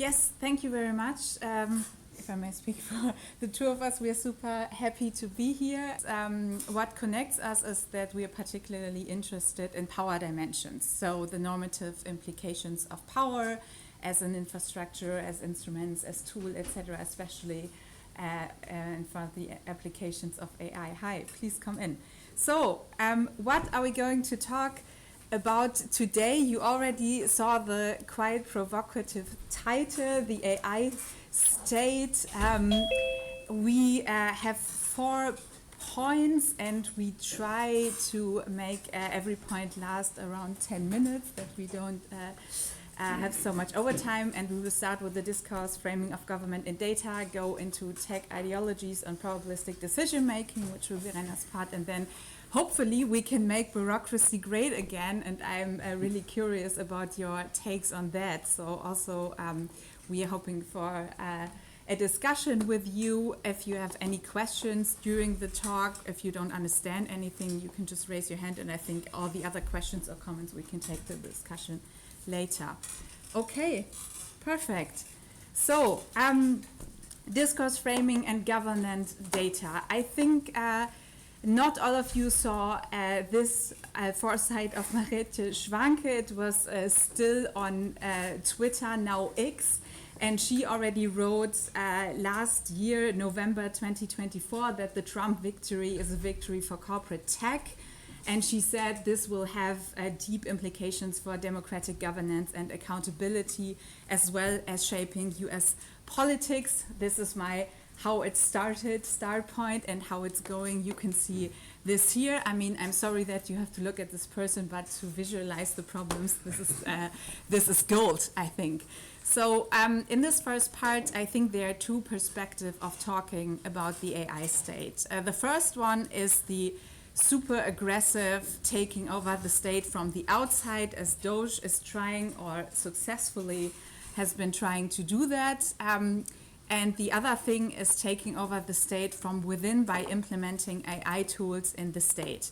Yes, thank you very much. If I may speak for the two of us, we are super happy to be here. What connects us is that we are particularly interested in power dimensions, so the normative implications of power as an infrastructure, as instruments, as tool, etc., especially and for the applications of AI. Hi, please come in. So, what are we going to talk about today? You already saw the quite provocative title, the AI state. We have 4 points and we try to make every point last around 10 minutes, that we don't have so much overtime. And we will start with the discourse framing of government and data, go into tech ideologies and probabilistic decision making, which will be Rena's part, and then hopefully we can make bureaucracy great again, and I'm really curious about your takes on that. So also we are hoping for a discussion with you. If you have any questions during the talk, if you don't understand anything, you can just raise your hand, and I think all the other questions or comments we can take the discussion later. Okay, perfect. So discourse framing and governance data. I think not all of you saw this foresight of Mariette Schwanke. It was still on Twitter, now X, and she already wrote last year, November 2024, that the Trump victory is a victory for corporate tech. And she said this will have deep implications for democratic governance and accountability, as well as shaping US politics. This is my how it started, start point, and how it's going. You can see this here. I mean, I'm sorry that you have to look at this person, but to visualize the problems, this is gold, I think. So in this first part, I think there are 2 perspectives of talking about the AI state. The first one is the super aggressive taking over the state from the outside, as Doge is trying, or successfully has been trying to do that. And the other thing is taking over the state from within by implementing AI tools in the state.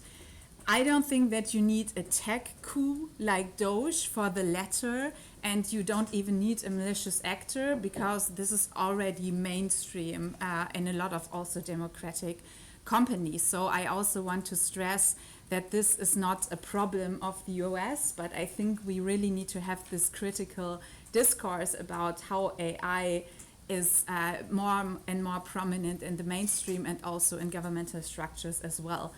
I don't think that you need a tech coup like Doge for the latter, and you don't even need a malicious actor, because this is already mainstream in a lot of also democratic companies. So I also want to stress that this is not a problem of the US, but I think we really need to have this critical discourse about how AI is more and more prominent in the mainstream and also in governmental structures as well.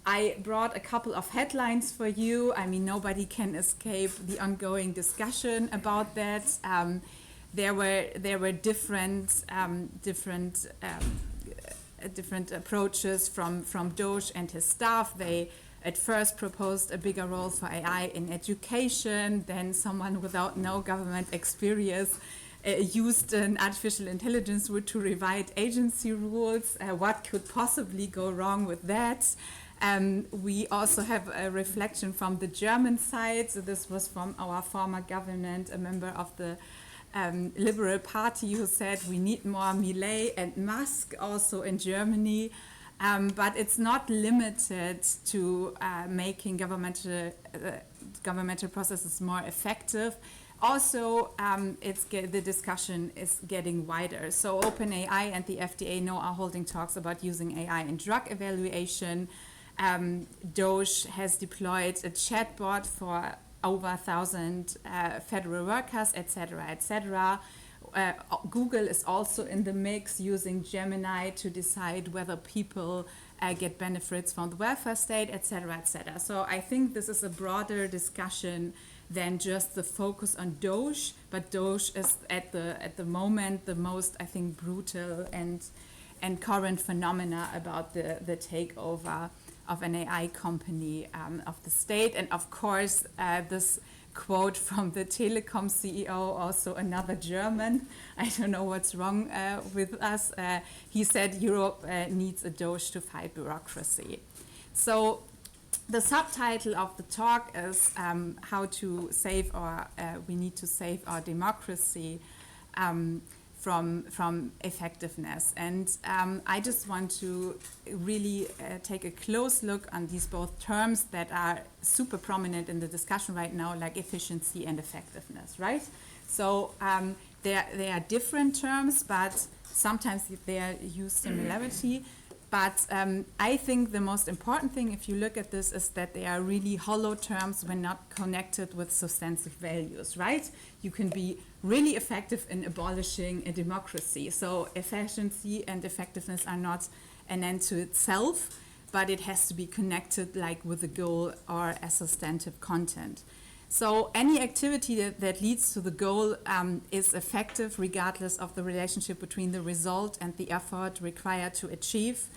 I brought a couple of headlines for you. I mean, nobody can escape the ongoing discussion about that. There were different approaches from Doge and his staff. They at first proposed a bigger role for AI in education. Then someone without no government experience used an artificial intelligence to rewrite agency rules. What could possibly go wrong with that? We also have a reflection from the German side. So this was from our former government, a member of the Liberal Party, who said we need more Millet and Musk also in Germany. But it's not limited to making governmental processes more effective. Also, the discussion is getting wider. So OpenAI and the FDA now are holding talks about using AI in drug evaluation. Doge has deployed a chatbot for over 1,000 federal workers, etc., etc. Google is also in the mix, using Gemini to decide whether people get benefits from the welfare state, etc., etc. So I think this is a broader discussion than just the focus on Doge, but Doge is at the moment the most, I think, brutal and current phenomena about the takeover of an AI company of the state. And of course, this quote from the Telekom CEO, also another German, I don't know what's wrong with us, he said Europe needs a Doge to fight bureaucracy. So the subtitle of the talk is how to save we need to save our democracy from effectiveness. And I just want to really take a close look on these both terms that are super prominent in the discussion right now, like efficiency and effectiveness, right? So they are different terms, but sometimes they are used similarity. But I think the most important thing, if you look at this, is that they are really hollow terms when not connected with substantive values, right? You can be really effective in abolishing a democracy. So efficiency and effectiveness are not an end to itself, but it has to be connected like with a goal or a substantive content. So any activity that leads to the goal is effective regardless of the relationship between the result and the effort required to achieve.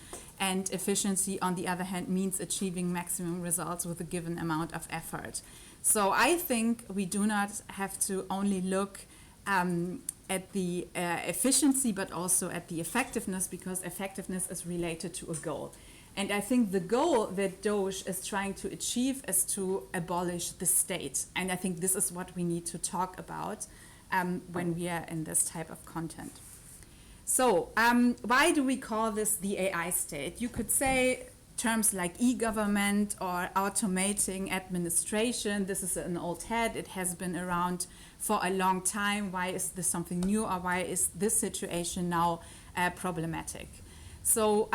And efficiency, on the other hand, means achieving maximum results with a given amount of effort. So I think we do not have to only look at the efficiency, but also at the effectiveness, because effectiveness is related to a goal. And I think the goal that Doge is trying to achieve is to abolish the state. And I think this is what we need to talk about when we are in this type of content. So why do we call this the AI state? You could say terms like e-government or automating administration. This is an old hat. It has been around for a long time. Why is this something new, or why is this situation now problematic? So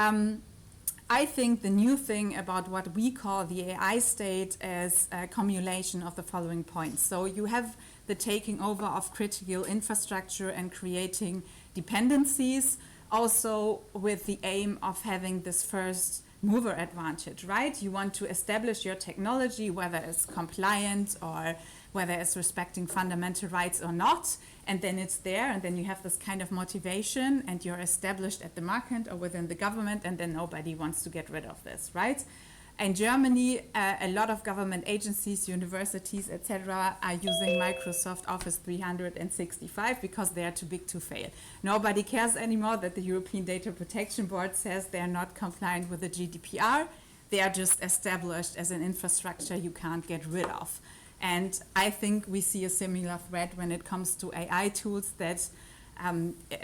I think the new thing about what we call the AI state is a cumulation of the following points. So you have the taking over of critical infrastructure and creating dependencies, also with the aim of having this first mover advantage, right? You want to establish your technology, whether it's compliant or whether it's respecting fundamental rights or not, and then it's there, and then you have this kind of motivation, and you're established at the market or within the government, and then nobody wants to get rid of this, right? In Germany, a lot of government agencies, universities, etc., are using Microsoft Office 365 because they are too big to fail. Nobody cares anymore that the European Data Protection Board says they are not compliant with the GDPR. They are just established as an infrastructure you can't get rid of. And I think we see a similar threat when it comes to AI tools that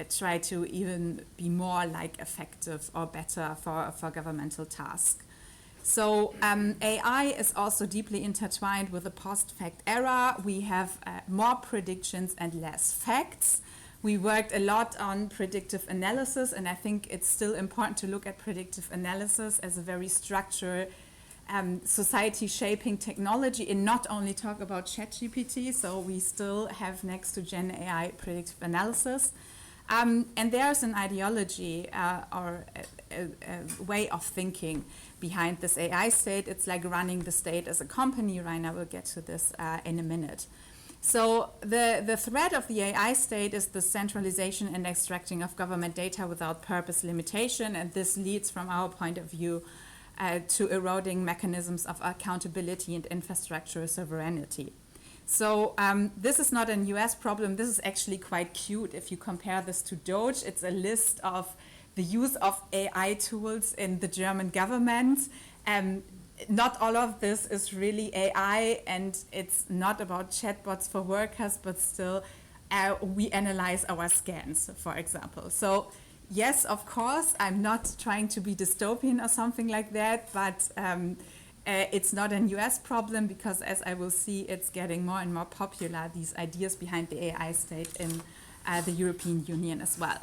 try to even be more like effective or better for governmental tasks. So AI is also deeply intertwined with the post-fact era. We have more predictions and less facts. We worked a lot on predictive analysis, and I think it's still important to look at predictive analysis as a very structured society-shaping technology, and not only talk about ChatGPT. So we still have next to Gen AI predictive analysis. And there's an ideology or a way of thinking behind this AI state. It's like running the state as a company. Rainer will get to this in a minute. So the threat of the AI state is the centralization and extracting of government data without purpose limitation, and this leads, from our point of view, to eroding mechanisms of accountability and infrastructure sovereignty. So this is not a US problem. This is actually quite cute. If you compare this to Doge, it's a list of the use of AI tools in the German government. Not all of this is really AI, and it's not about chatbots for workers, but still we analyze our scans, for example. So yes, of course, I'm not trying to be dystopian or something like that, but it's not a US problem, because as I will see, it's getting more and more popular, these ideas behind the AI state in the European Union as well.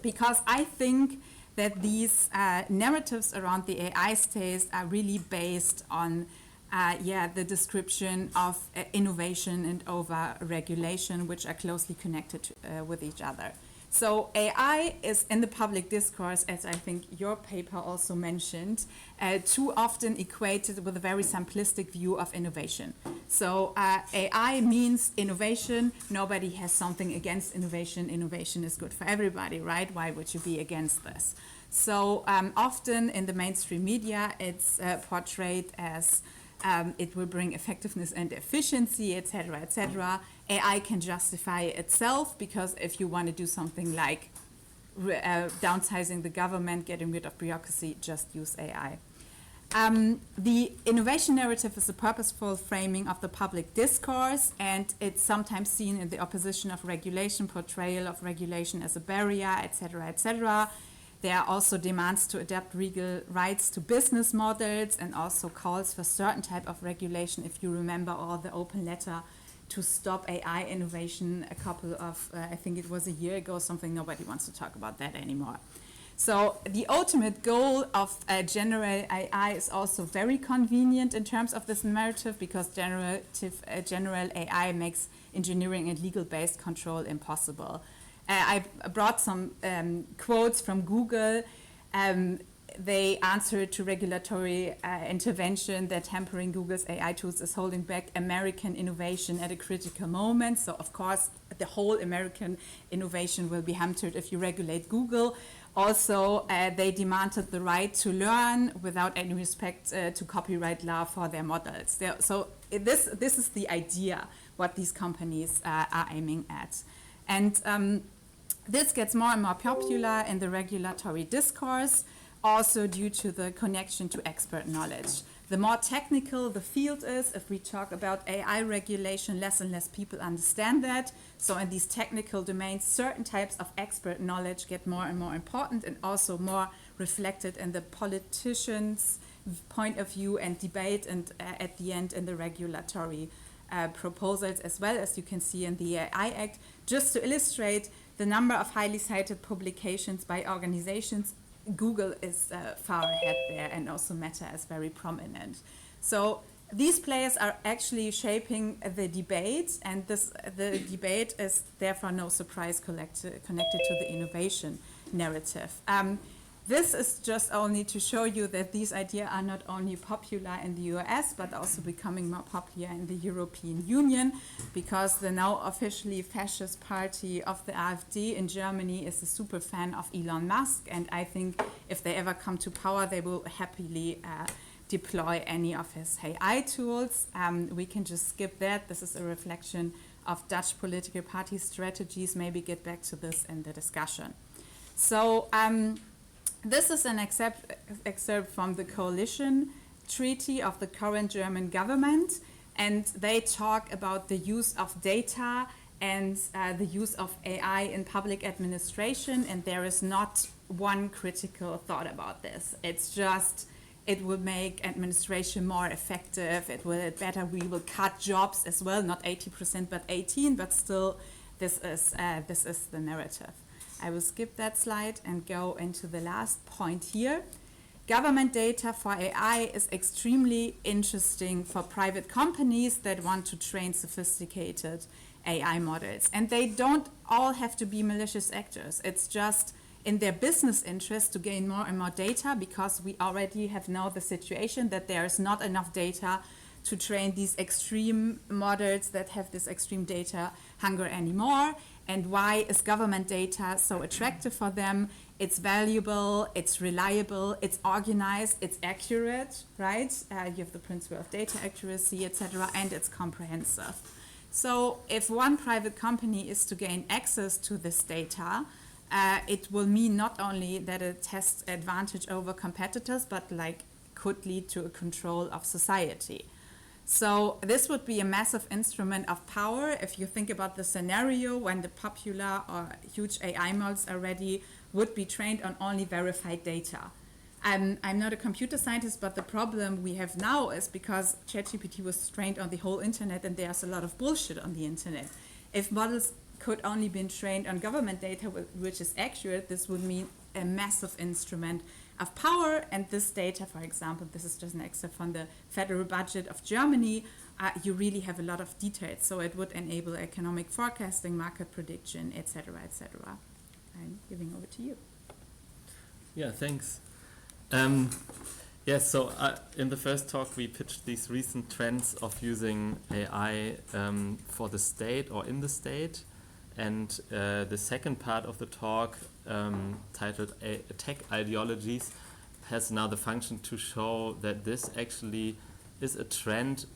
Because I think that these narratives around the AI state are really based on the description of innovation and over-regulation, which are closely connected with each other. So AI is in the public discourse, as I think your paper also mentioned, too often equated with a very simplistic view of innovation. So AI means innovation. Nobody has something against innovation. Innovation is good for everybody, right? Why would you be against this? So often in the mainstream media, it's portrayed as it will bring effectiveness and efficiency, etc., etc. AI can justify itself, because if you want to do something like downsizing the government, getting rid of bureaucracy, just use AI. The innovation narrative is a purposeful framing of the public discourse, and it's sometimes seen in the opposition of regulation, portrayal of regulation as a barrier, etc., etc. There are also demands to adapt legal rights to business models, and also calls for certain type of regulation. If you remember all the open letter to stop AI innovation a couple of, I think it was a year ago, something. Nobody wants to talk about that anymore. So the ultimate goal of general AI is also very convenient in terms of this narrative, because general AI makes engineering and legal-based control impossible. I brought some quotes from Google. They answered to regulatory intervention that hampering Google's AI tools is holding back American innovation at a critical moment. So of course, the whole American innovation will be hampered if you regulate Google. Also, they demanded the right to learn without any respect to copyright law for their models. So this is the idea, what these companies are aiming at. And this gets more and more popular in the regulatory discourse, also due to the connection to expert knowledge. The more technical the field is, if we talk about AI regulation, less and less people understand that. So in these technical domains, certain types of expert knowledge get more and more important, and also more reflected in the politicians' point of view and debate, and at the end in the regulatory proposals, as well as you can see in the AI Act. Just to illustrate the number of highly cited publications by organizations, Google is far ahead there, and also Meta is very prominent. So these players are actually shaping the debate, and the debate is therefore no surprise connected to the innovation narrative. This is just only to show you that these ideas are not only popular in the US, but also becoming more popular in the European Union, because the now officially fascist party of the AfD in Germany is a super fan of Elon Musk, and I think if they ever come to power, they will happily deploy any of his AI tools. We can just skip that. This is a reflection of Dutch political party strategies. Maybe get back to this in the discussion. So this is an excerpt from the coalition treaty of the current German government, and they talk about the use of data and the use of AI in public administration, and there is not one critical thought about this. It's just, it will make administration more effective, we will cut jobs as well, not 80% but 18%, but still this is the narrative. I will skip that slide and go into the last point here. Government data for AI is extremely interesting for private companies that want to train sophisticated AI models. And they don't all have to be malicious actors. It's just in their business interest to gain more and more data, because we already have now the situation that there is not enough data to train these extreme models that have this extreme data hunger anymore. And why is government data so attractive for them? It's valuable, it's reliable, it's organized, it's accurate, right? You have the principle of data accuracy, etc., and it's comprehensive. So if one private company is to gain access to this data, it will mean not only that it has advantage over competitors, but could lead to a control of society. So this would be a massive instrument of power. If you think about the scenario when the popular or huge AI models are ready, would be trained on only verified data. I'm not a computer scientist, but the problem we have now is because ChatGPT was trained on the whole internet, and there's a lot of bullshit on the internet. If models could only be trained on government data, which is accurate, this would mean a massive instrument of power. And this data, for example, this is just an excerpt from the federal budget of Germany, you really have a lot of details. So it would enable economic forecasting, market prediction, etc., etc. I'm giving over to you. Yeah, thanks. So in the first talk, we pitched these recent trends of using AI for the state or in the state. And the second part of the talk, titled Tech Ideologies, has now the function to show that this actually is a trend,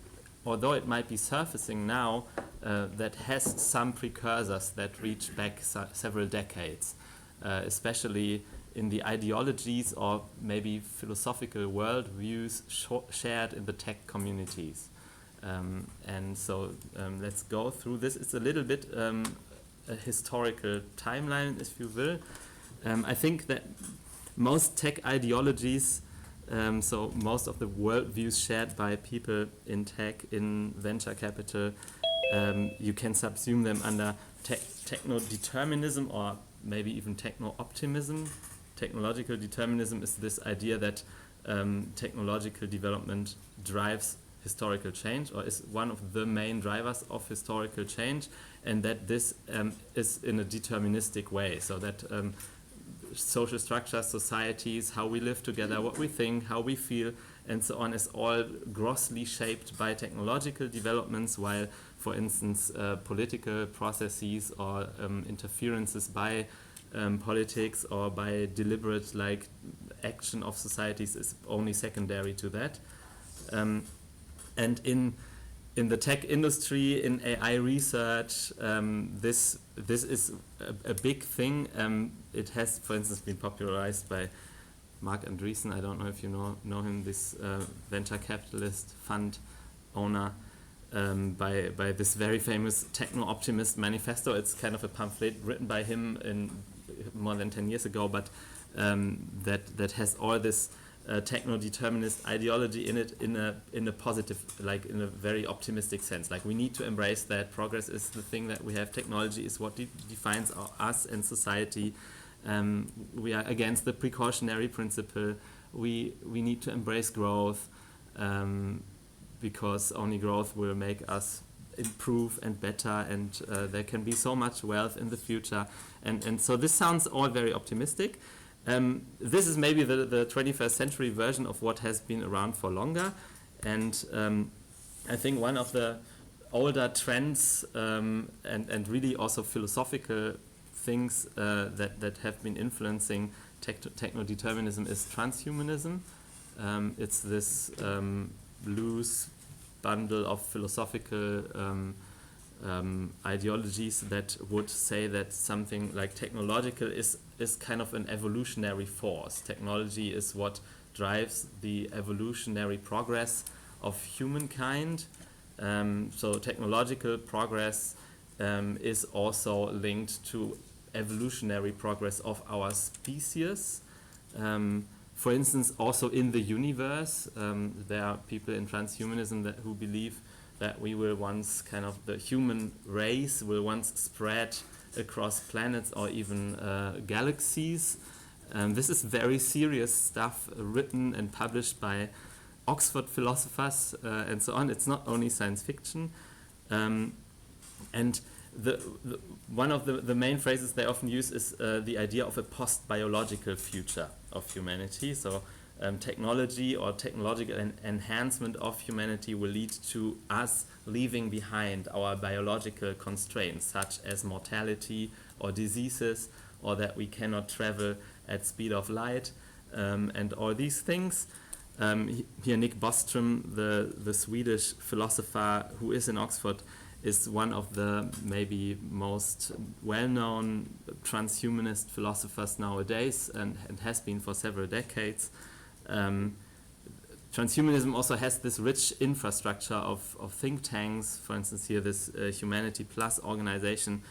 although it might be surfacing now, that has some precursors that reach back several decades, especially in the ideologies or maybe philosophical worldviews shared in the tech communities. And so let's go through this. It's a little bit a historical timeline, if you will. I think that most tech ideologies, so most of the worldviews shared by people in tech, in venture capital, you can subsume them under techno-determinism or maybe even techno-optimism. Technological determinism is this idea that technological development drives historical change, or is one of the main drivers of historical change, and that this is in a deterministic way, so that social structures, societies, how we live together, what we think, how we feel, and so on, is all grossly shaped by technological developments, while, for instance, political processes or interferences by politics or by deliberate action of societies is only secondary to that. And in the tech industry, in AI research, this is a big thing. It has, for instance, been popularized by Mark Andreessen. I don't know if you know him, this venture capitalist fund owner, by this very famous techno-optimist manifesto. It's kind of a pamphlet written by him in more than 10 years ago, but that has all this techno-determinist ideology in it, in a positive, in a very optimistic sense. We need to embrace that progress is the thing that we have. Technology is what defines us and society. We are against the precautionary principle. We need to embrace growth, because only growth will make us improve and better, and there can be so much wealth in the future. And so this sounds all very optimistic. This is maybe the 21st century version of what has been around for longer. And I think one of the older trends and really also philosophical things that have been influencing techno-determinism is transhumanism. It's this loose bundle of philosophical ideologies that would say that something like technological is kind of an evolutionary force. Technology is what drives the evolutionary progress of humankind. So technological progress is also linked to evolutionary progress of our species. For instance, also in the universe, there are people in transhumanism who believe that we will once the human race will once spread across planets or even galaxies. This is very serious stuff written and published by Oxford philosophers and so on. It's not only science fiction. And one of the main phrases they often use is the idea of a post-biological future of humanity. So technology or technological enhancement of humanity will lead to us leaving behind our biological constraints, such as mortality or diseases, or that we cannot travel at speed of light, and all these things. Here Nick Bostrom, the Swedish philosopher who is in Oxford, is one of the maybe most well-known transhumanist philosophers nowadays, and has been for several decades. Transhumanism also has this rich infrastructure of think tanks. For instance, here this Humanity Plus organization,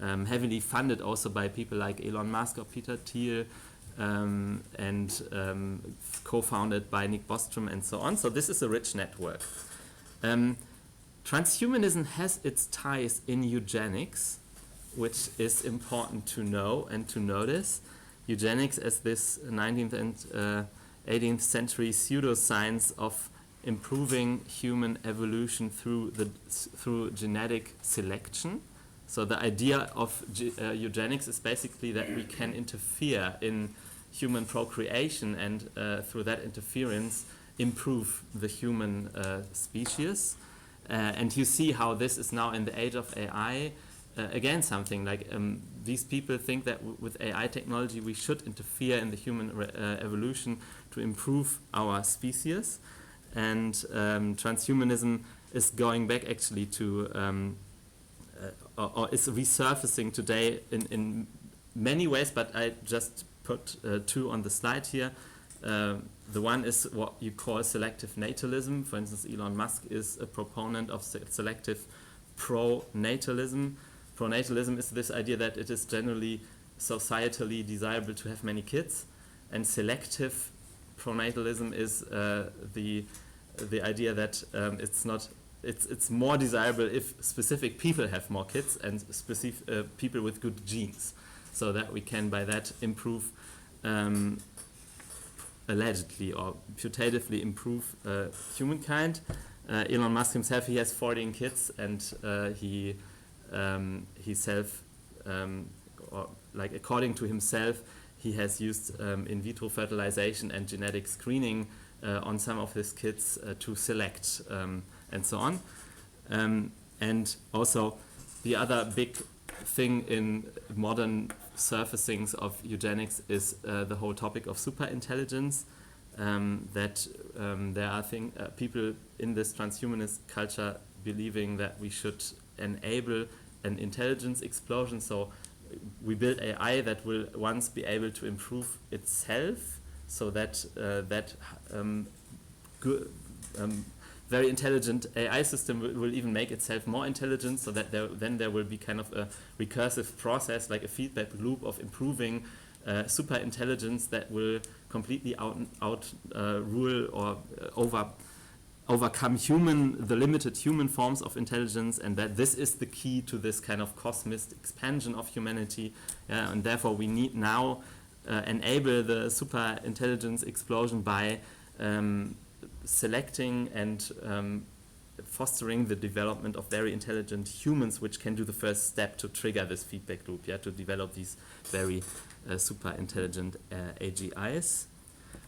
heavily funded also by people like Elon Musk or Peter Thiel, and co-founded by Nick Bostrom and so on. So this is a rich network. Transhumanism has its ties in eugenics, which is important to know and to notice. Eugenics as this 19th and 18th century pseudoscience of improving human evolution through genetic selection. So the idea of eugenics is basically that we can interfere in human procreation and through that interference improve the human species. And you see how this is now in the age of AI, again something like these people think that with AI technology we should interfere in the human evolution to improve our species. And transhumanism is going back actually to, or is resurfacing today in many ways, but I just put two on the slide here. The one is what you call selective natalism. For instance, Elon Musk is a proponent of selective pronatalism. Pronatalism is this idea that it is generally societally desirable to have many kids, and selective pronatalism is the idea that it's not it's more desirable if specific people have more kids and specific people with good genes, so that we can by that improve, allegedly or putatively improve humankind. Elon Musk himself, he has 14 kids, and he self, or like according to himself, he has used in vitro fertilization and genetic screening on some of his kids to select and so on. And also the other big thing in modern surfacings of eugenics is the whole topic of superintelligence, that there are people in this transhumanist culture believing that we should enable an intelligence explosion. So we build AI that will once be able to improve itself, so that very intelligent AI system will even make itself more intelligent, so that then there will be kind of a recursive process, like a feedback loop of improving super intelligence that will completely rule or overcome the limited human forms of intelligence, and that this is the key to this kind of cosmic expansion of humanity. And therefore we need now enable the super intelligence explosion by selecting and fostering the development of very intelligent humans, which can do the first step to trigger this feedback loop, to develop these very super intelligent AGIs.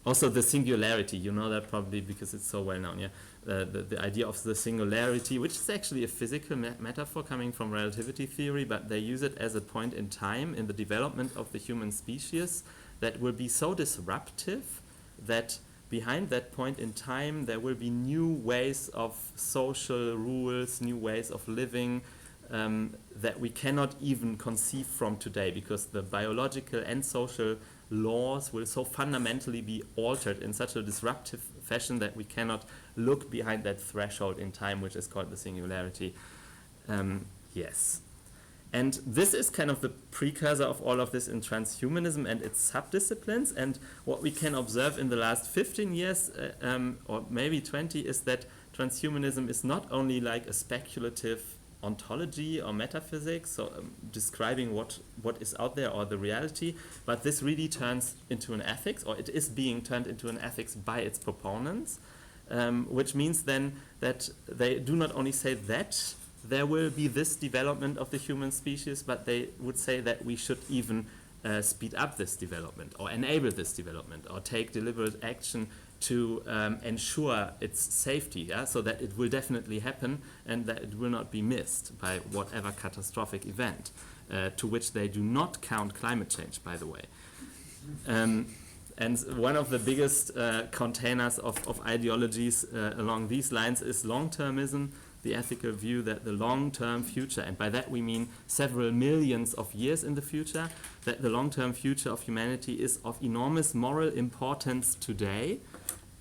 Also the singularity, you know that probably because it's so well known, the idea of the singularity, which is actually a physical metaphor coming from relativity theory, but they use it as a point in time in the development of the human species that will be so disruptive that behind that point in time there will be new ways of social rules, new ways of living that we cannot even conceive from today, because the biological and social laws will so fundamentally be altered in such a disruptive fashion that we cannot look behind that threshold in time, which is called the singularity. Yes. And this is kind of the precursor of all of this in transhumanism and its subdisciplines. And what we can observe in the last 15 years, or maybe 20, is that transhumanism is not only like a speculative ontology or metaphysics, so describing what is out there or the reality, but this really turns into an ethics, or it is being turned into an ethics by its proponents, which means then that they do not only say that there will be this development of the human species, but they would say that we should even speed up this development or enable this development or take deliberate action to ensure its safety, so that it will definitely happen and that it will not be missed by whatever catastrophic event, to which they do not count climate change, by the way. And one of the biggest containers of ideologies along these lines is long-termism, the ethical view that the long-term future, and by that we mean several millions of years in the future, that the long-term future of humanity is of enormous moral importance today,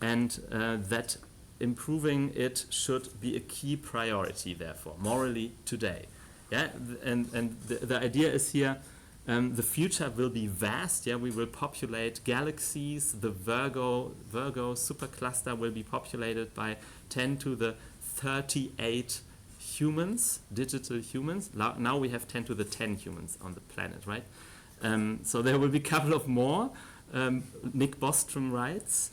and that improving it should be a key priority, therefore, morally today. And the idea is here, the future will be vast. We will populate galaxies. The Virgo supercluster will be populated by 10 to the 38 humans, digital humans. Now we have 10 to the 10 humans on the planet, right? So there will be a couple of more, Nick Bostrom writes.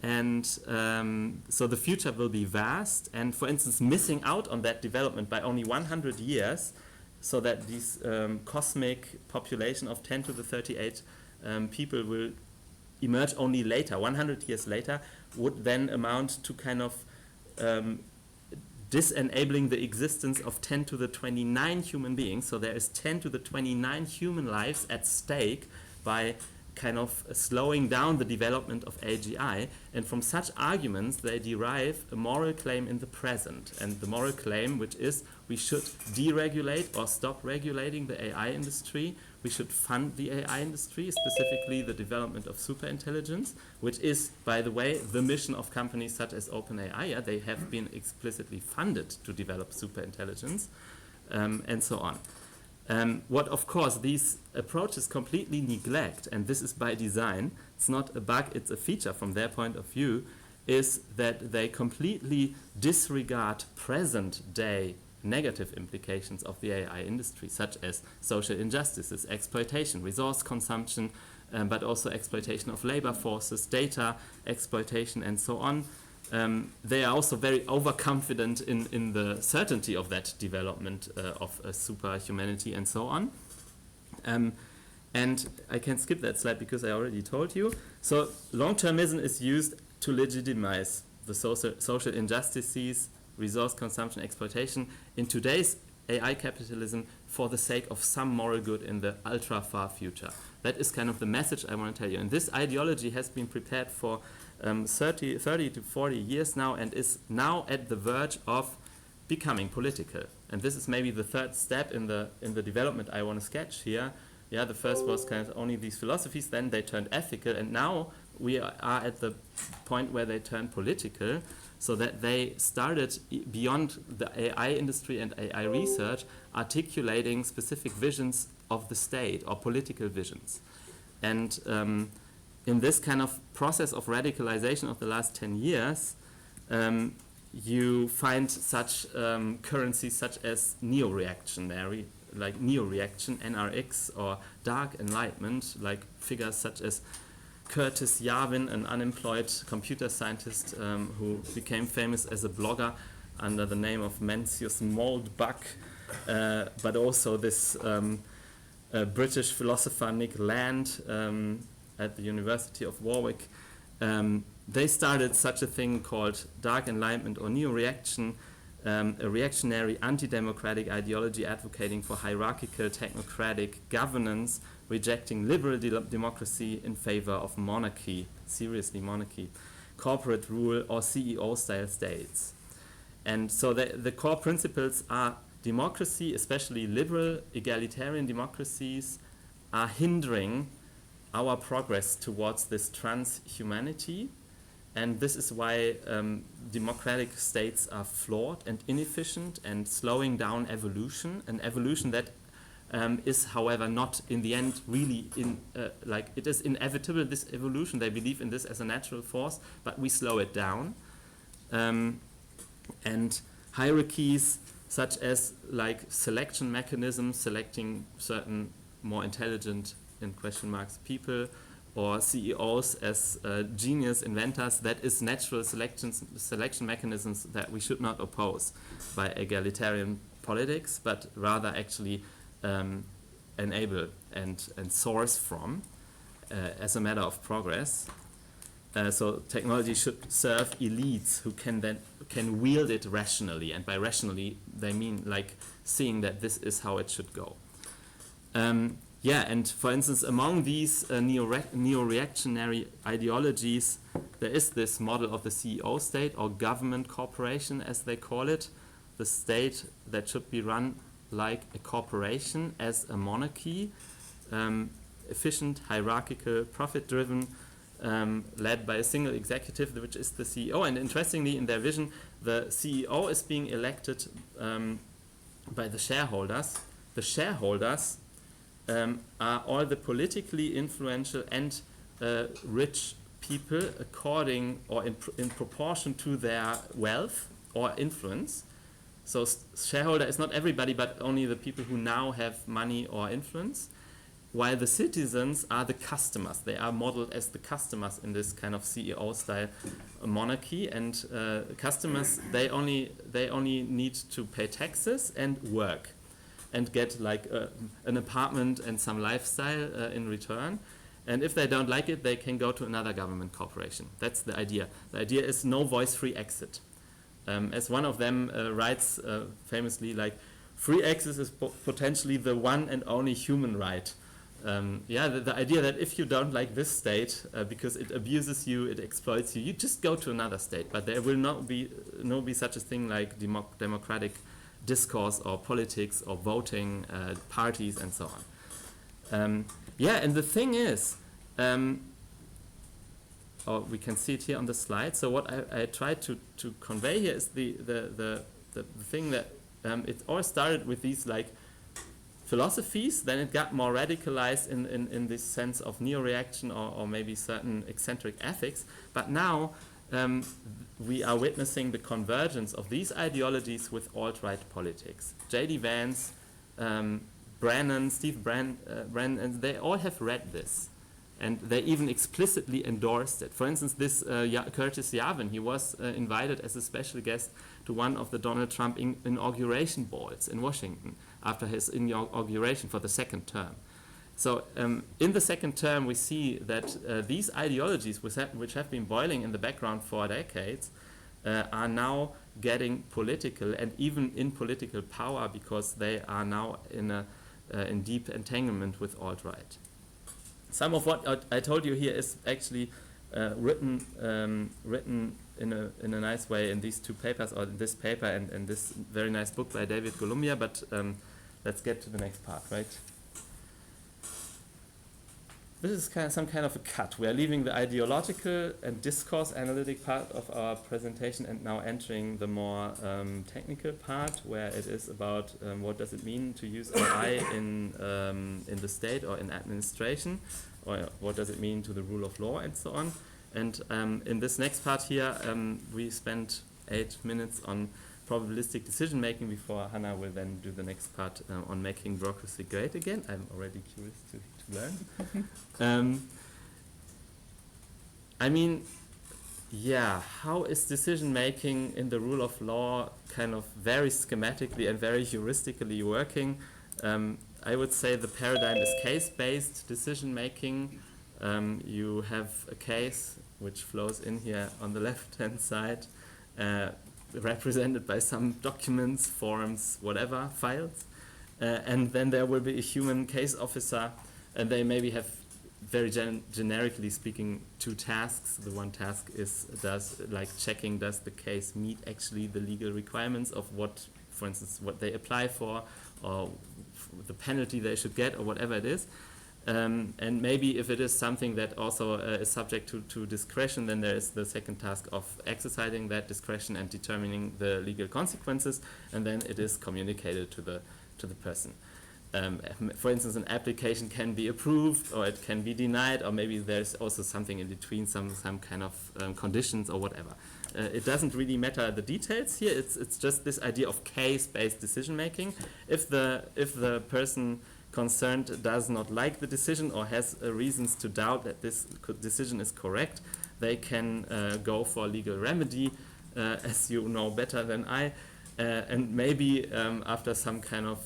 And so the future will be vast, and for instance, missing out on that development by only 100 years, so that this cosmic population of 10 to the 38 people will emerge only later, 100 years later, would then amount to kind of disenabling the existence of 10 to the 29 human beings. So there is 10 to the 29 human lives at stake by kind of slowing down the development of AGI, and from such arguments they derive a moral claim in the present, and the moral claim which is we should deregulate or stop regulating the AI industry, we should fund the AI industry, specifically the development of superintelligence, which is, by the way, the mission of companies such as OpenAI. They have been explicitly funded to develop superintelligence, and so on. What, of course, these approaches completely neglect, and this is by design, it's not a bug, it's a feature from their point of view, is that they completely disregard present-day negative implications of the AI industry, such as social injustices, exploitation, resource consumption, but also exploitation of labor forces, data exploitation, and so on. They are also very overconfident in the certainty of that development of super humanity and so on. And I can skip that slide because I already told you. So long-termism is used to legitimize the social injustices, resource consumption, exploitation in today's AI capitalism for the sake of some moral good in the ultra-far future. That is kind of the message I want to tell you. And this ideology has been prepared for 30 to 40 years now and is now at the verge of becoming political. And this is maybe the third step in the development I want to sketch here. Yeah, the first was kind of only these philosophies, then they turned ethical, and now we are at the point where they turn political, so that they started beyond the AI industry and AI research articulating specific visions of the state or political visions. And in this kind of process of radicalization of the last 10 years, you find such currencies such as neo-reactionary, like neo-reaction, NRX, or dark enlightenment, like figures such as Curtis Yarvin, an unemployed computer scientist who became famous as a blogger under the name of Mencius Moldbach, but also this British philosopher Nick Land at the University of Warwick. They started such a thing called dark enlightenment or neo-reaction, a reactionary anti-democratic ideology advocating for hierarchical technocratic governance, rejecting liberal democracy in favor of monarchy, seriously monarchy, corporate rule, or CEO-style states. And so the core principles are democracy, especially liberal egalitarian democracies, are hindering our progress towards this transhumanity. And this is why democratic states are flawed and inefficient and slowing down evolution, an evolution that is, however, not in the end really like it is inevitable, this evolution. They believe in this as a natural force, but we slow it down. And hierarchies such as like selection mechanisms, selecting certain more intelligent, in question marks, people, or CEOs as genius inventors, that is natural selection mechanisms that we should not oppose by egalitarian politics, but rather actually enable and source from as a matter of progress. So technology should serve elites who can wield it rationally, and by rationally they mean like seeing that this is how it should go. Yeah, and for instance, among these neo-reactionary ideologies, there is this model of the CEO state, or government corporation as they call it, the state that should be run like a corporation as a monarchy, efficient, hierarchical, profit-driven, led by a single executive, which is the CEO. And interestingly, in their vision, the CEO is being elected by the shareholders. The shareholders are all the politically influential and rich people according or in proportion to their wealth or influence. So shareholder is not everybody, but only the people who now have money or influence, while the citizens are the customers. They are modeled as the customers in this kind of CEO-style monarchy, and customers, they only need to pay taxes and work and get like an apartment and some lifestyle in return. And if they don't like it, they can go to another government corporation. That's the idea. The idea is no voice-free exit. As one of them writes famously, like, free access is potentially the one and only human right. Yeah, the idea that if you don't like this state because it abuses you, it exploits you, you just go to another state. But there will not be such a thing like democratic discourse or politics or voting parties and so on. Yeah, and the thing is, we can see it here on the slide. So what I tried to convey here is the thing that it all started with these like philosophies, then it got more radicalized in this sense of neo-reaction or maybe certain eccentric ethics. But now we are witnessing the convergence of these ideologies with alt-right politics. J.D. Vance, Brennan, Brennan, they all have read this. And they even explicitly endorsed it. For instance, this Curtis Yarvin, he was invited as a special guest to one of the Donald Trump inauguration balls in Washington after his inauguration for the second term. So in the second term, we see that these ideologies, which have been boiling in the background for decades, are now getting political and even in political power because they are now in deep entanglement with alt-right. Some of what I told you here is actually written in a nice way in these two papers, or in this paper and this very nice book by David Golumia, but let's get to the next part, right? This is some kind of a cut. We are leaving the ideological and discourse analytic part of our presentation and now entering the more technical part, where it is about what does it mean to use AI in the state or in administration, or what does it mean to the rule of law and so on. And in this next part here, we spent 8 minutes on probabilistic decision making before Hannah will then do the next part on making bureaucracy great again. I'm already curious to learn. I mean, yeah, how is decision making in the rule of law kind of very schematically and very heuristically working? I would say the paradigm is case-based decision making. You have a case which flows in here on the left-hand side, represented by some documents, forms, whatever, files. And then there will be a human case officer, and they maybe have, very generically speaking, 2 tasks. The one task is checking does the case meet actually the legal requirements of what, for instance, what they apply for, or the penalty they should get, or whatever it is. And maybe if it is something that also is subject to discretion, then there is the second task of exercising that discretion and determining the legal consequences, and then it is communicated to the person. For instance, an application can be approved, or it can be denied, or maybe there's also something in between, some kind of conditions or whatever. It doesn't really matter the details here. It's just this idea of case-based decision making. If the person concerned does not like the decision or has reasons to doubt that this decision is correct, they can go for legal remedy, as you know better than I, and maybe after some kind of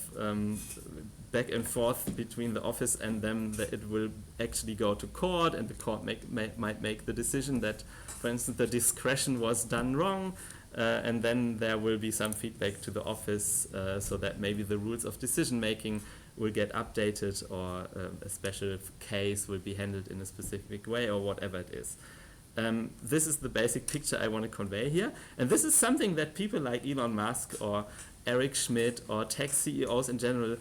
back and forth between the office and them, that it will actually go to court, and the court might make the decision that, for instance, the discretion was done wrong, and then there will be some feedback to the office so that maybe the rules of decision making will get updated, or a special case will be handled in a specific way, or whatever it is. This is the basic picture I want to convey here. And this is something that people like Elon Musk or Eric Schmidt or tech CEOs in general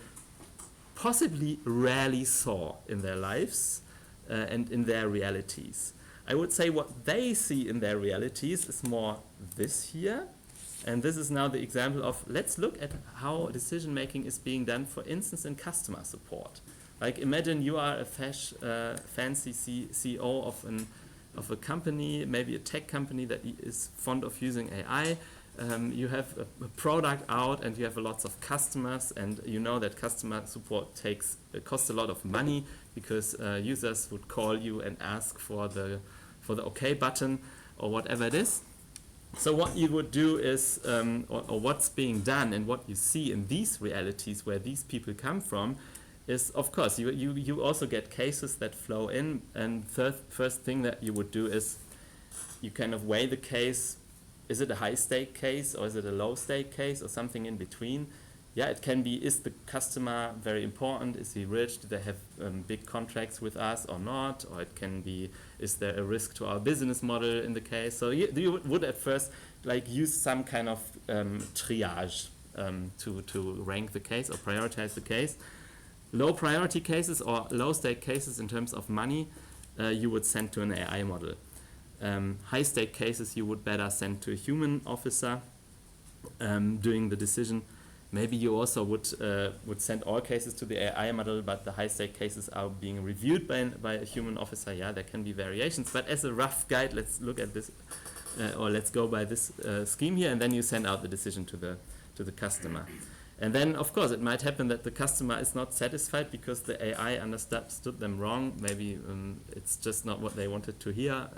possibly rarely saw in their lives and in their realities. I would say what they see in their realities is more this here. And this is now the example of, let's look at how decision making is being done, for instance, in customer support. Like, imagine you are a fancy CEO of a company, maybe a tech company that is fond of using AI. You have a product out and you have lots of customers, and you know that customer support costs a lot of money, because users would call you and ask for the OK button or whatever it is. So what you would do is, or what's being done and what you see in these realities where these people come from, is, of course, you also get cases that flow in, and first thing that you would do is you kind of weigh the case. Is it a high-stake case, or is it a low-stake case, or something in between? Yeah, it can be, is the customer very important? Is he rich? Do they have big contracts with us or not? Or it can be, is there a risk to our business model in the case? So you would at first use some kind of triage to rank the case or prioritize the case. Low priority cases or low stake cases in terms of money, you would send to an AI model. High stake cases you would better send to a human officer doing the decision. Maybe you also would send all cases to the AI model, but the high stake cases are being reviewed by a human officer. Yeah, there can be variations, but as a rough guide, let's look at this or let's go by this scheme here, and then you send out the decision to the customer. And then, of course, it might happen that the customer is not satisfied because the AI understood them wrong. Maybe it's just not what they wanted to hear,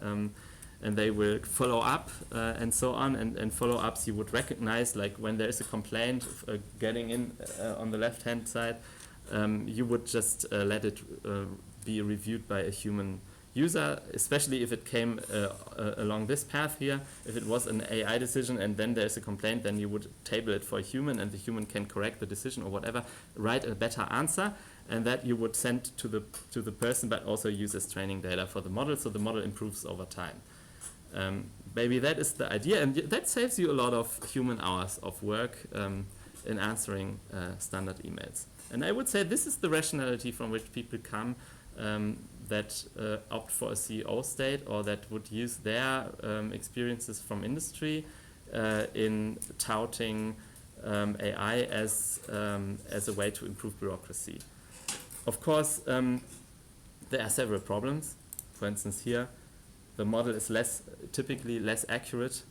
and they will follow up and so on. And follow-ups you would recognize, like when there is a complaint getting in on the left-hand side, you would just let it be reviewed by a human user, especially if it came along this path here. If it was an AI decision and then there's a complaint, then you would table it for a human, and the human can correct the decision or whatever, write a better answer, and that you would send to the person, but also use as training data for the model, so the model improves over time. Maybe that is the idea, and that saves you a lot of human hours of work in answering standard emails. And I would say this is the rationality from which people come that opt for a CEO state, or that would use their experiences from industry in touting AI as a way to improve bureaucracy. Of course, there are several problems. For instance, here, the model is typically less accurate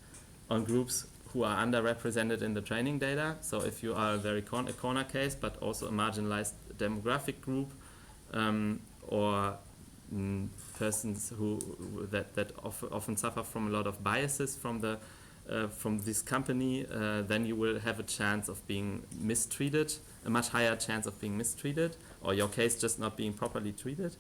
on groups who are underrepresented in the training data. So if you are a very corner case, but also a marginalized demographic group, or persons that often suffer from a lot of biases from this company, then you will have a chance of being mistreated, a much higher chance of being mistreated, or your case just not being properly treated.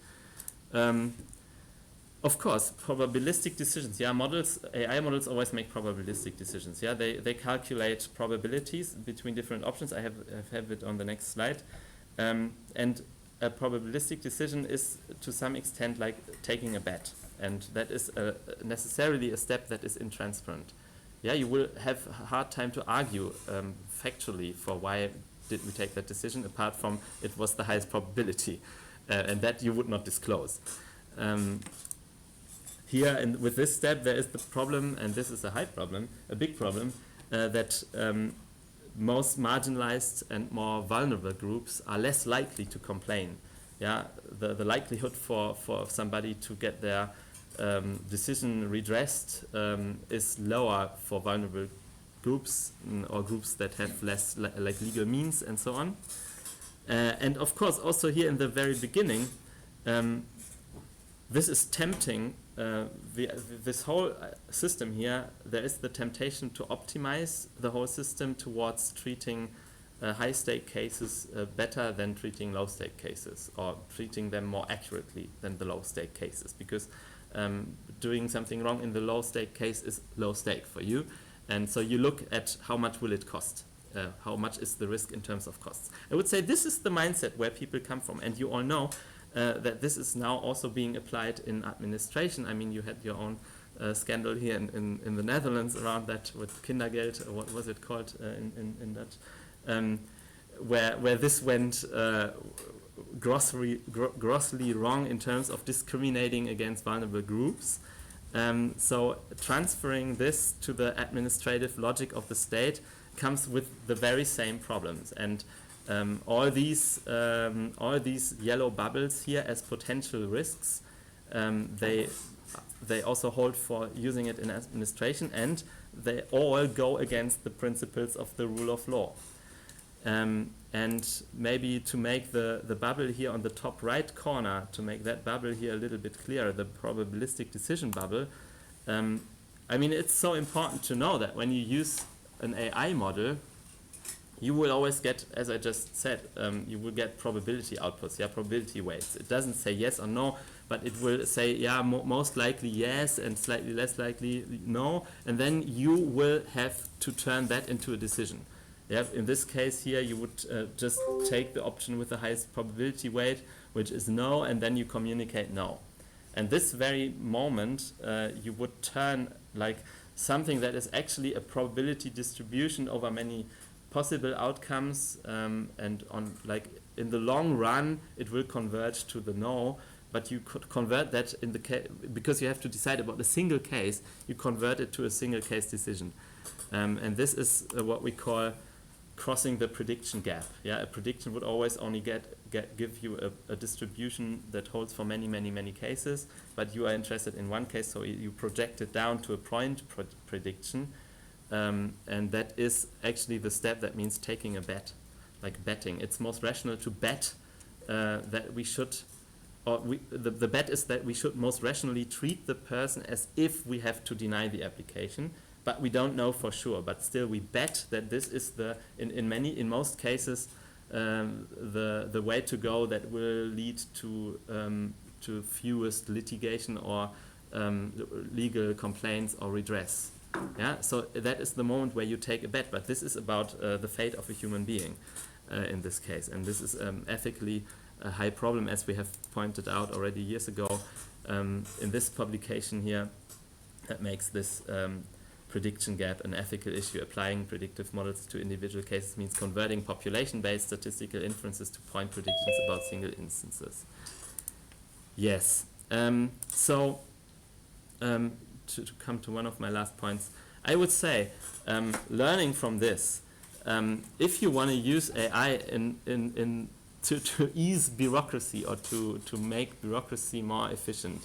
Of course, probabilistic decisions. Yeah, AI models always make probabilistic decisions. Yeah, they calculate probabilities between different options. I have it on the next slide. And a probabilistic decision is to some extent like taking a bet, and that is necessarily a step that is intransparent. Yeah, you will have a hard time to argue factually for why did we take that decision, apart from it was the highest probability, and that you would not disclose. Here, and with this step, there is the problem, and this is a big problem, that most marginalized and more vulnerable groups are less likely to complain. Yeah, the likelihood for somebody to get their decision redressed is lower for vulnerable groups, or groups that have less like legal means and so on. And of course, also here in the very beginning, this is tempting. This whole system here, there is the temptation to optimize the whole system towards treating high-stake cases better than treating low-stake cases, or treating them more accurately than the low-stake cases, because doing something wrong in the low-stake case is low-stake for you, and so you look at how much will it cost, how much is the risk in terms of costs. I would say this is the mindset where people come from, and you all know that this is now also being applied in administration. I mean, you had your own scandal here in the Netherlands around that with Kindergeld, what was it called in Dutch, where this went grossly wrong in terms of discriminating against vulnerable groups. So transferring this to the administrative logic of the state comes with the very same problems. And all these yellow bubbles here as potential risks, they also hold for using it in administration, and they all go against the principles of the rule of law. And maybe to make the bubble here on the top right corner, to make that bubble here a little bit clearer, the probabilistic decision bubble, I mean, it's so important to know that when you use an AI model, you will always get, as I just said, you will get probability outputs, yeah, probability weights. It doesn't say yes or no, but it will say, yeah, most likely yes and slightly less likely no, and then you will have to turn that into a decision. Yeah, in this case here, you would just take the option with the highest probability weight, which is no, and then you communicate no. And this very moment, you would turn like something that is actually a probability distribution over many possible outcomes, and on like in the long run it will converge to the no, but you could convert that in the case, because you have to decide about a single case, you convert it to a single case decision, and this is what we call crossing the prediction gap. Yeah, a prediction would always only give you a distribution that holds for many cases, but you are interested in one case, so you project it down to a point prediction, and that is actually the step that means taking a bet, like betting. It's most rational to bet that we should, the bet is that we should most rationally treat the person as if we have to deny the application, but we don't know for sure. But still, we bet that this is in most cases the way to go that will lead to fewest litigation or legal complaints or redress. Yeah, so that is the moment where you take a bet. But this is about the fate of a human being in this case, and this is ethically a high problem, as we have pointed out already years ago in this publication here, that makes this prediction gap an ethical issue. Applying predictive models to individual cases means converting population-based statistical inferences to point predictions about single instances. Yes. To come to one of my last points, I would say, learning from this, if you want to use AI to ease bureaucracy or to make bureaucracy more efficient,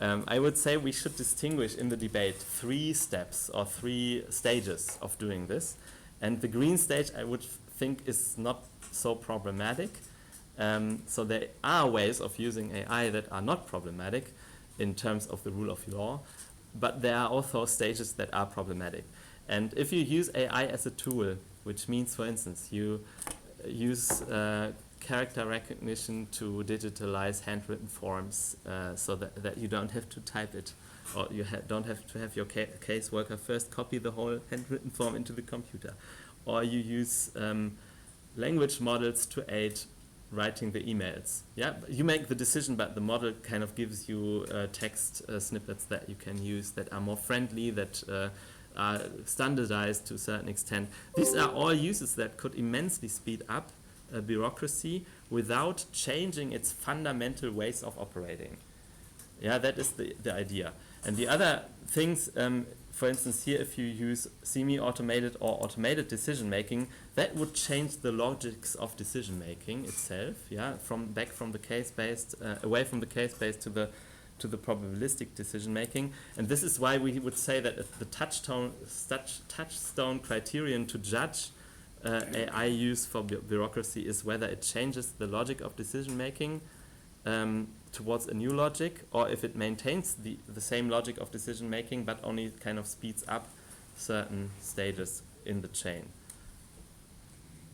I would say we should distinguish in the debate 3 steps or 3 stages of doing this. And the green stage, I would think, is not so problematic. So there are ways of using AI that are not problematic in terms of the rule of law, but there are also stages that are problematic. And if you use AI as a tool, which means, for instance, you use character recognition to digitalize handwritten forms so that you don't have to type it, or you don't have to have your caseworker first copy the whole handwritten form into the computer, or you use language models to aid writing the emails. Yeah, you make the decision, but the model kind of gives you text snippets that you can use that are more friendly, that are standardized to a certain extent. These are all uses that could immensely speed up bureaucracy without changing its fundamental ways of operating. Yeah, that is the idea. And the other things, for instance, here, if you use semi-automated or automated decision-making, that would change the logics of decision-making itself. Yeah, away from the case-based to the probabilistic decision-making. And this is why we would say that the touchstone criterion to judge AI use for bureaucracy is whether it changes the logic of decision-making towards a new logic, or if it maintains the same logic of decision-making but only kind of speeds up certain stages in the chain.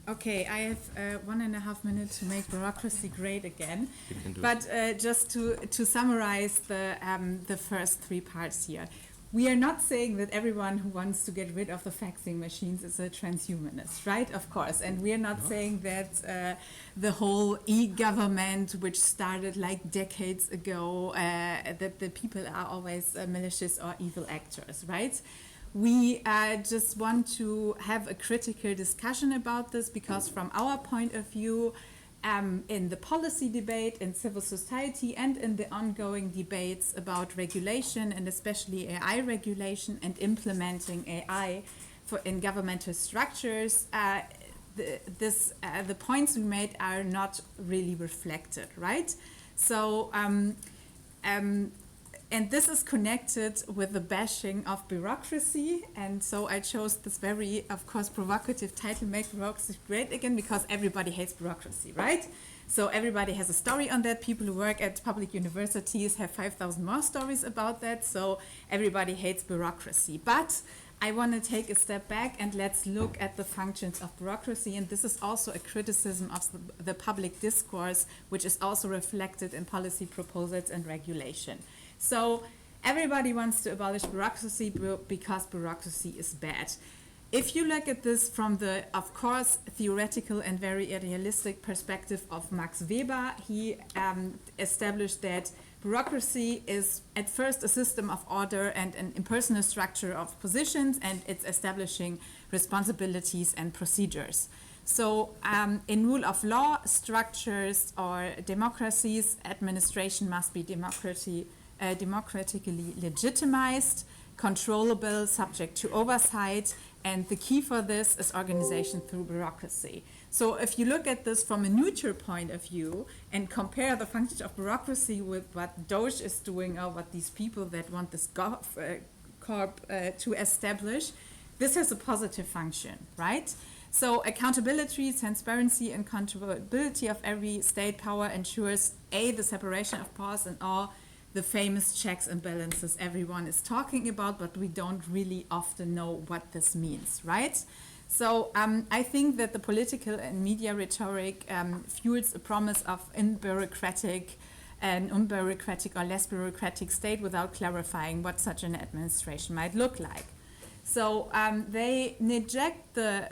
Okay, I have 1.5 minutes to make bureaucracy great again. You can do but just to summarize the first 3 parts here. We are not saying that everyone who wants to get rid of the faxing machines is a transhumanist, right? Of course. And we are not saying that the whole e-government, which started like decades ago, that the people are always malicious or evil actors, right? We just want to have a critical discussion about this because from our point of view, in the policy debate, in civil society, and in the ongoing debates about regulation, and especially AI regulation and implementing AI in governmental structures, the points we made are not really reflected, right? So, and this is connected with the bashing of bureaucracy. And so I chose this very, of course, provocative title, Make Bureaucracy Great Again, because everybody hates bureaucracy, right? So everybody has a story on that. People who work at public universities have 5,000 more stories about that. So everybody hates bureaucracy. But I want to take a step back and let's look at the functions of bureaucracy. And this is also a criticism of the public discourse, which is also reflected in policy proposals and regulation. So everybody wants to abolish bureaucracy because bureaucracy is bad. If you look at this from the, of course, theoretical and very idealistic perspective of Max Weber, he established that bureaucracy is at first a system of order and an impersonal structure of positions, and it's establishing responsibilities and procedures. So in rule of law structures or democracies, administration must be democratically legitimized, controllable, subject to oversight, And the key for this is organization through bureaucracy. So if you look at this from a neutral point of view and compare the function of bureaucracy with what Doge is doing or what these people that want this corp to establish, this has a positive function, right? So accountability, transparency, and controllability of every state power ensures A, the separation of powers, and all the famous checks and balances everyone is talking about, but we don't really often know what this means, right? So I think that the political and media rhetoric fuels a promise of unbureaucratic or less bureaucratic state without clarifying what such an administration might look like. So they neglect the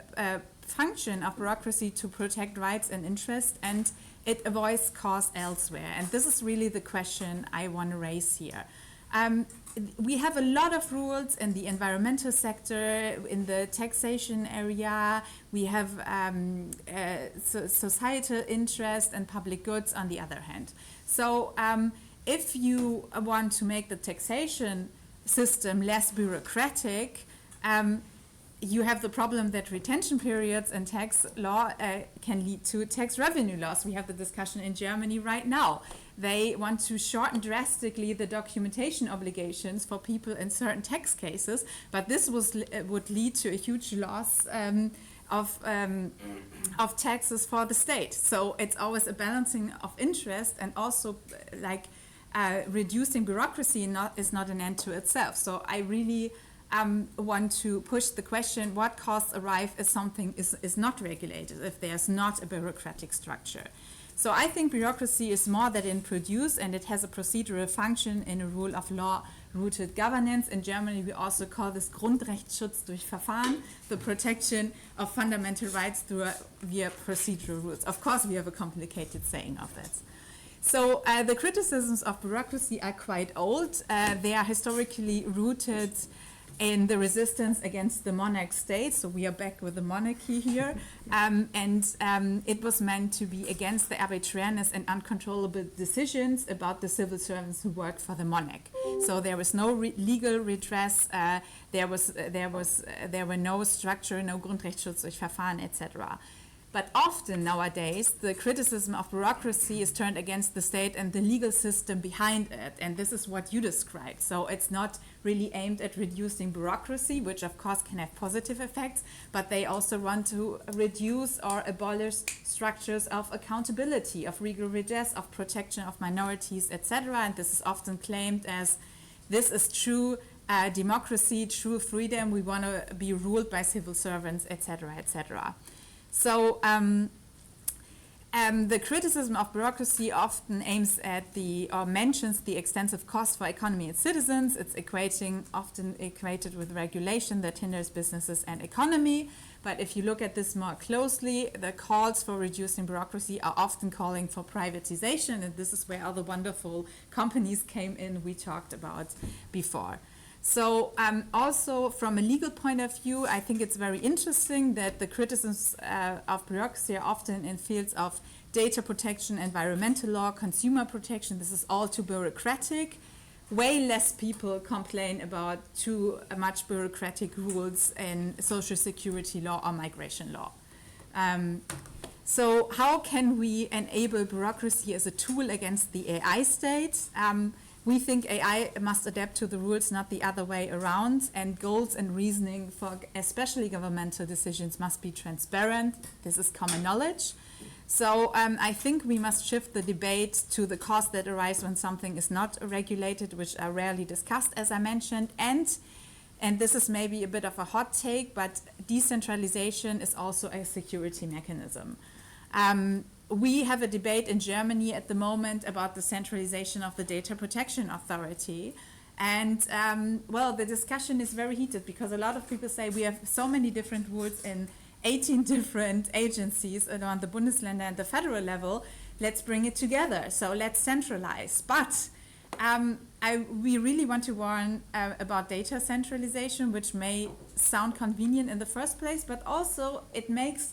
function of bureaucracy to protect rights and interests, and it avoids costs elsewhere. And this is really the question I want to raise here. We have a lot of rules in the environmental sector, in the taxation area. We have societal interest and public goods on the other hand. So if you want to make the taxation system less bureaucratic, you have the problem that retention periods in tax law can lead to tax revenue loss. We have the discussion in Germany right now. They want to shorten drastically the documentation obligations for people in certain tax cases, but this would lead to a huge loss of taxes for the state. So it's always a balancing of interest, and also reducing bureaucracy is not an end to itself. So I really want to push the question, what costs arrive if something is not regulated, if there's not a bureaucratic structure. So I think bureaucracy is more than it produces, and it has a procedural function in a rule of law rooted governance. In Germany we also call this Grundrechtsschutz durch Verfahren, the protection of fundamental rights via procedural rules. Of course we have a complicated saying of that. So the criticisms of bureaucracy are quite old. They are historically rooted in the resistance against the monarch state. So we are back with the monarchy here. It was meant to be against the arbitrariness and uncontrollable decisions about the civil servants who worked for the monarch. So there was no legal redress, there were no structure, no Grundrechtsschutz durch Verfahren, etc. But often nowadays, the criticism of bureaucracy is turned against the state and the legal system behind it. And this is what you described. So it's not really aimed at reducing bureaucracy, which of course can have positive effects, but they also want to reduce or abolish structures of accountability, of legal redress, of protection of minorities, etc. And this is often claimed as, this is true democracy, true freedom, we want to be ruled by civil servants, etc., etc. So the criticism of bureaucracy often aims at or mentions the extensive cost for economy and citizens. It's often equated with regulation that hinders businesses and economy. But if you look at this more closely, the calls for reducing bureaucracy are often calling for privatization, and this is where all the wonderful companies came in we talked about before. So also from a legal point of view, I think it's very interesting that the criticisms of bureaucracy are often in fields of data protection, environmental law, consumer protection. This is all too bureaucratic. Way less people complain about too much bureaucratic rules in social security law or migration law. So how can we enable bureaucracy as a tool against the AI state? We think AI must adapt to the rules, not the other way around, and goals and reasoning for especially governmental decisions must be transparent. This is common knowledge. So I think we must shift the debate to the costs that arise when something is not regulated, which are rarely discussed, as I mentioned, and this is maybe a bit of a hot take, but decentralization is also a security mechanism. We have a debate in Germany at the moment about the centralization of the Data Protection Authority. And, well, the discussion is very heated because a lot of people say we have so many different rules in 18 different agencies around the Bundesländer and the federal level. Let's bring it together. So let's centralize. But we really want to warn about data centralization, which may sound convenient in the first place, but also it makes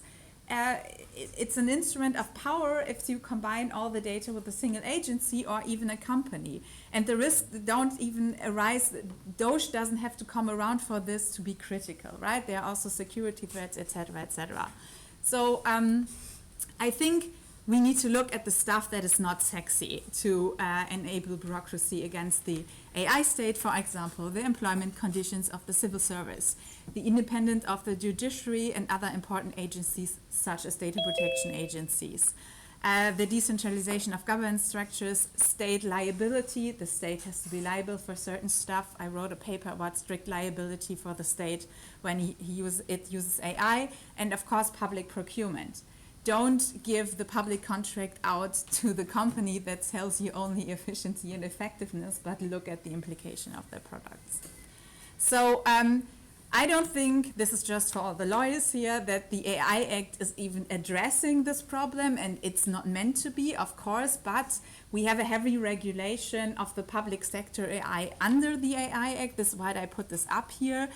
it's an instrument of power if you combine all the data with a single agency or even a company. And the risks don't even arise. DOGE doesn't have to come around for this to be critical, right? There are also security threats, etc., etc. So I think we need to look at the stuff that is not sexy to enable bureaucracy against the AI state, for example, the employment conditions of the civil service, the independence of the judiciary and other important agencies such as data protection agencies, the decentralization of governance structures, state liability. The state has to be liable for certain stuff. I wrote a paper about strict liability for the state when it uses AI, and of course public procurement. Don't give the public contract out to the company that sells you only efficiency and effectiveness, but look at the implication of their products. So I don't think, this is just for all the lawyers here, that the AI Act is even addressing this problem, and it's not meant to be, of course, but we have a heavy regulation of the public sector AI under the AI Act. This is why I put this up here.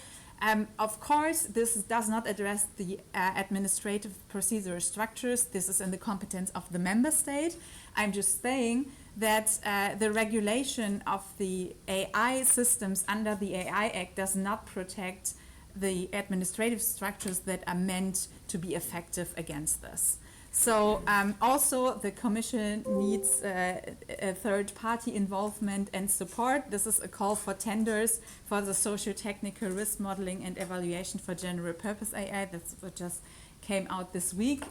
Of course, this does not address the administrative procedure structures. This is in the competence of the member state. I'm just saying that the regulation of the AI systems under the AI Act does not protect the administrative structures that are meant to be effective against this. So also the Commission needs a third-party involvement and support. This is a call for tenders for the socio-technical risk modeling and evaluation for general purpose AI. That's what just came out this week.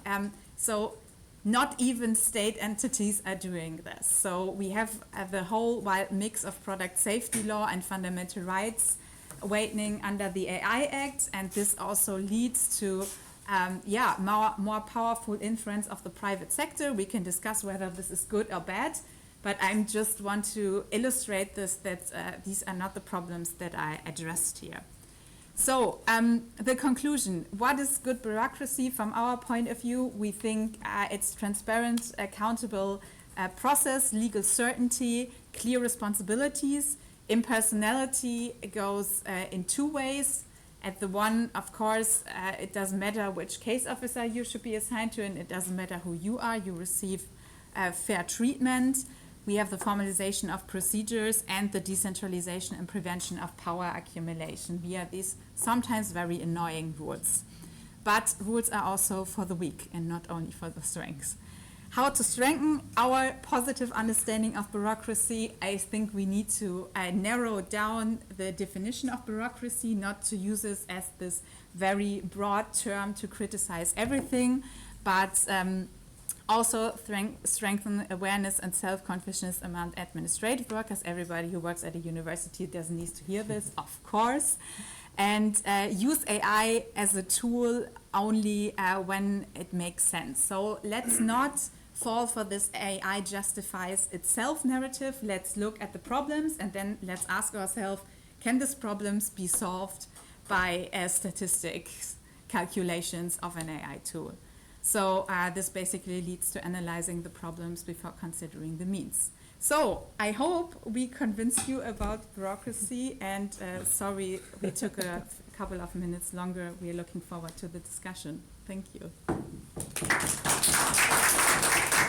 So not even state entities are doing this. So we have the whole wild mix of product safety law and fundamental rights weighting under the AI Act, and this also leads to more powerful influence of the private sector. We can discuss whether this is good or bad, but I just want to illustrate this, that these are not the problems that I addressed here. So the conclusion, what is good bureaucracy from our point of view? We think it's transparent, accountable process, legal certainty, clear responsibilities. Impersonality goes in two ways. At the one, of course, it doesn't matter which case officer you should be assigned to, and it doesn't matter who you are, you receive fair treatment. We have the formalization of procedures and the decentralization and prevention of power accumulation via these sometimes very annoying rules. But rules are also for the weak and not only for the strengths. How to strengthen our positive understanding of bureaucracy? I think we need to narrow down the definition of bureaucracy, not to use this as this very broad term to criticize everything, but also strengthen awareness and self-consciousness among administrative workers. Everybody who works at a university doesn't need to hear this, of course. And use AI as a tool only when it makes sense. So let's not fall for this AI justifies itself narrative. Let's look at the problems and then let's ask ourselves, can these problems be solved by statistics calculations of an AI tool? So this basically leads to analyzing the problems before considering the means. So I hope we convinced you about bureaucracy, and sorry we took a couple of minutes longer. We are looking forward to the discussion. Thank you.